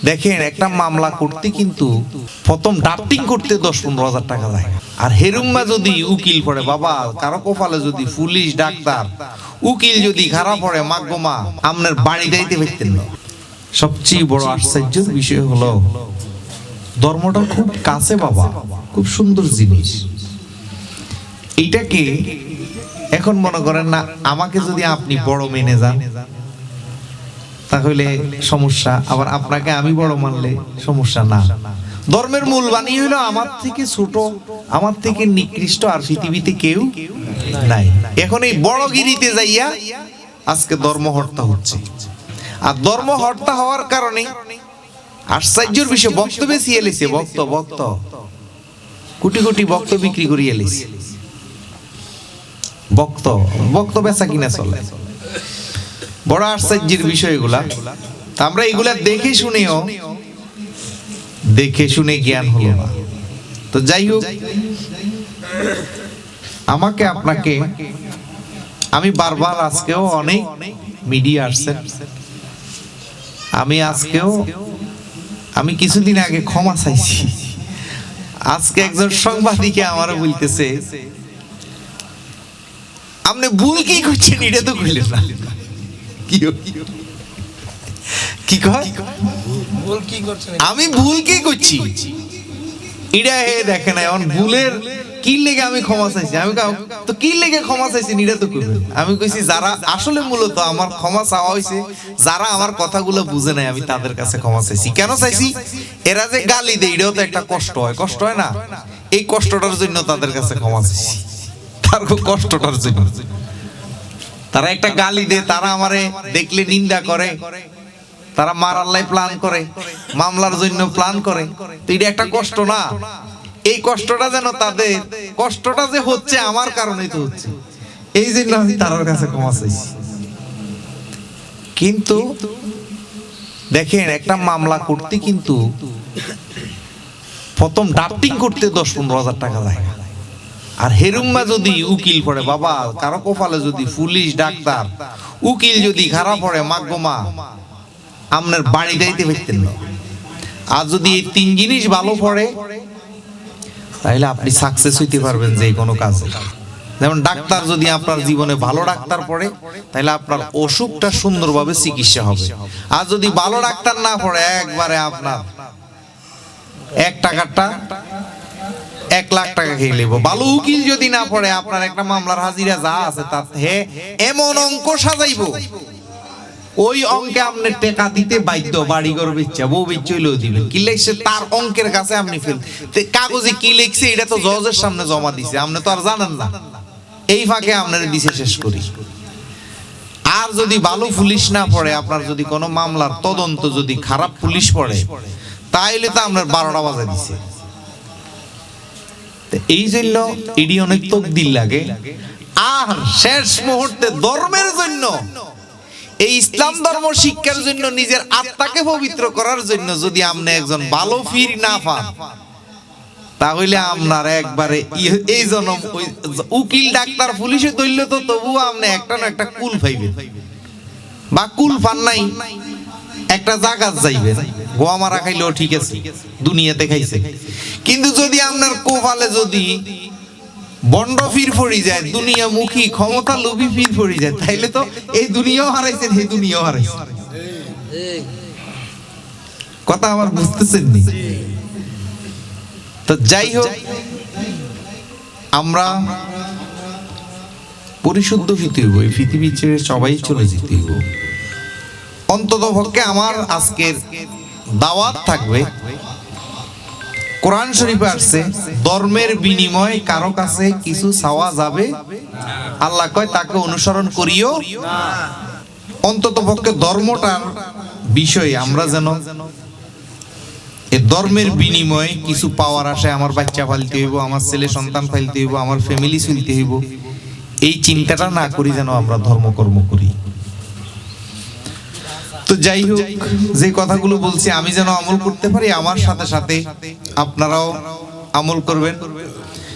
দেখেন একটা মামলা করতে কিন্তু প্রথম ড্রাফটিং করতে 10-15 হাজার টাকা লাগে। আর হেরুম্মা যদি উকিল পড়ে, বাবা কারো কপালে যদি পুলিশ ডাক্তার উকিল যদি খারাপ পড়ে, মাগমা আপনার বাড়ি যাইতে পারতেন না। সবচেয়ে বড় আশ্চর্যের বিষয় হলো ধর্মটা খুব কাছে বাবা, খুব সুন্দর জিনিস। এইটাকে এখন মনে করেন না, আমাকে যদি আপনি বড় মেনে যান তাহলে সমস্যা, আবার আপনাকে আমি বড় মানলে সমস্যা না। ধর্মের মূল বাণী হলো আমার থেকে ছোট, আমার থেকে নিকৃষ্ট আর পৃথিবীতে কেউ নাই। এখন এই বড়গিরিতে যাইয়া আজকে ধর্ম হত্যা হচ্ছে। আর ধর্ম হত্যা হওয়ার কারণে আশ্চর্যের বিষয় ভক্ত বেশি এলেছে, ভক্ত কোটি কোটি ভক্ত বিক্রি করিয়ে এলেছে। ভক্ত বেচা কিনা চলে, বড় আশ্চর্যের বিষয় এগুলা। আমরা এগুলা দেখে শুনে জ্ঞান হলো না। তো যাই হোক, আমাকে আপনাকে আমি বারবার, আজকেও অনেক মিডিয়া আসছে, আমি কিছুদিন আগে ক্ষমা চাইছি। আজকে একজন সাংবাদিকে আমারও বলতেছে, আপনি ভুল কি করছেন, এটা তো কইলেন না। কি কয় আমি ভুল কি করছি, এটা দেখে না। এখন ভুলের কি লেগে আমি ক্ষমা চাইছি, আমি তো কি লেগে ক্ষমা চাইছি এটা তো করবেন। আমি কইছি যারা আসলে মূলত আমার ক্ষমা চাওয়া হয়েছে, যারা আমার কথাগুলো বুঝে নাই, আমি তাদের কাছে ক্ষমা চাইছি। কেন চাইছি? এরা যে গালি দেয়, এটাও তো একটা কষ্ট হয় না? এই কষ্টটার জন্য তাদের কাছে ক্ষমা চাইছি, তার কষ্টটার জন্য। তারা একটা গালি দেয়, তারা আমারে দেখলে নিন্দা করে, তারা মারাল্লাই প্ল্যান করে, মামলার জন্য প্ল্যান করে। তো এটা একটা কষ্ট না? এই কষ্টটা যেন তাদের, কষ্টটা যে হচ্ছে আমার কারণেই তো হচ্ছে, এই জন্য আমি তার কাছে ক্ষমা চাইছি। কিন্তু দেখেন একটা মামলা করতে কিন্তু প্রথম ড্রাফটিং করতে 10-15 হাজার টাকা লাগে। আর হেরুম্মা যদি উকিল পড়ে, বাবা কারো কপালে যদি পুলিশ ডাক্তার উকিল যদি খারাপ পড়ে, মাগমা আপনার বাড়ি যাইতে পারতেন না। আর যদি এই 3 জিনিস ভালো পড়ে, তাহলে আপনি সাকসেস হইতে পারবেন যে কোনো কাজে। যেমন ডাক্তার যদি আপনার জীবনে ভালো ডাক্তার পড়ে, তাহলে আপনার অসুখটা সুন্দরভাবে চিকিৎসা হবে। আর যদি ভালো ডাক্তার না পড়ে, একবারে আপনার 1 টাকাটা 1 লাখ টাকা খেয়ে নেব। ভালো উকিল যদি না পড়ে, আপনার একটা মামলার হাজিরা যা আছে তাতে এমন অঙ্ক সাজাইব, ওই অঙ্কে আপনি টাকা দিতে বাধ্য। বাড়ি ঘর বেচা, বউ বেচা হইলেও দিবেন। কি লিখছে তার অঙ্কের কাছে আপনি ফেল, কাগজে কি লিখছে এটা তো জজের সামনে জমা দিছে, আপনি তো আর জানেন না। এই ফাঁকে আপনার দিছে শেষ করি। আর যদি ভালো পুলিশ না পড়ে, আপনার যদি কোনো মামলার তদন্ত যদি খারাপ পুলিশ পড়ে, তাইলে তো আপনার 12টা বাজে দিছে। এই জন্য এডি অনেক তকদির লাগে। আর শেষ মুহূর্তে ধর্মের জন্য, এই ইসলাম ধর্ম শিক্ষার জন্য, নিজের আত্মাকে পবিত্র করার জন্য যদি আপনি একজন ভালো পীর না পান, তাহলে আপনার একবারে এই জন্ম উকিল ডাক্তার পুলিশে ধরলে তো তবুও আপনি একটা না একটা কুল পাইবেন, বা কুল পান নাই একটা জায়গা যাইবেন। গোয়া মারা খাইলেও ঠিক আছে, দুনিয়াতে খাইছে। কিন্তু যদি আপনার কোপালে যদি বন্ড ফির পড়ি যায়, দুনিয়ামুখী ক্ষমতা লোভী ফির পড়ি যায়, তাইলে তো এই দুনিয়াও হারাইছেন, এই দুনিয়াও হারাইছেন। কথা আমার বুঝতেছেন নি? তো যাই হোক, আমরা পরিশুদ্ধ হইতে হইব, এই পৃথিবী ছেড়ে সবাই চলে যেতে হইব। অন্তত পক্ষে আমার আজকের দাওয়াত থাকবে, কোরআন শরীফে আসছে ধর্মের বিনিময়ে কারো কাছে কিছু চাওয়া যাবে। আল্লাহ কয় তাকে অনুসরণ করিও। অন্তত পক্ষে ধর্মটার বিষয়ে আমরা যেন এই ধর্মের বিনিময়ে কিছু পাওয়ার আশায় আমার বাচ্চা পালতে হইব, আমার ছেলে সন্তান পালতে হইব, আমার ফ্যামিলি চলতে হইব, এই চিন্তাটা না করি যেন আমরা ধর্মকর্ম করি। তো যাই হোক, যে কথাগুলো বলছি আমি যেন আমল করতে পারি, আমার সাথে সাথে আপনারাও আমল করবেন।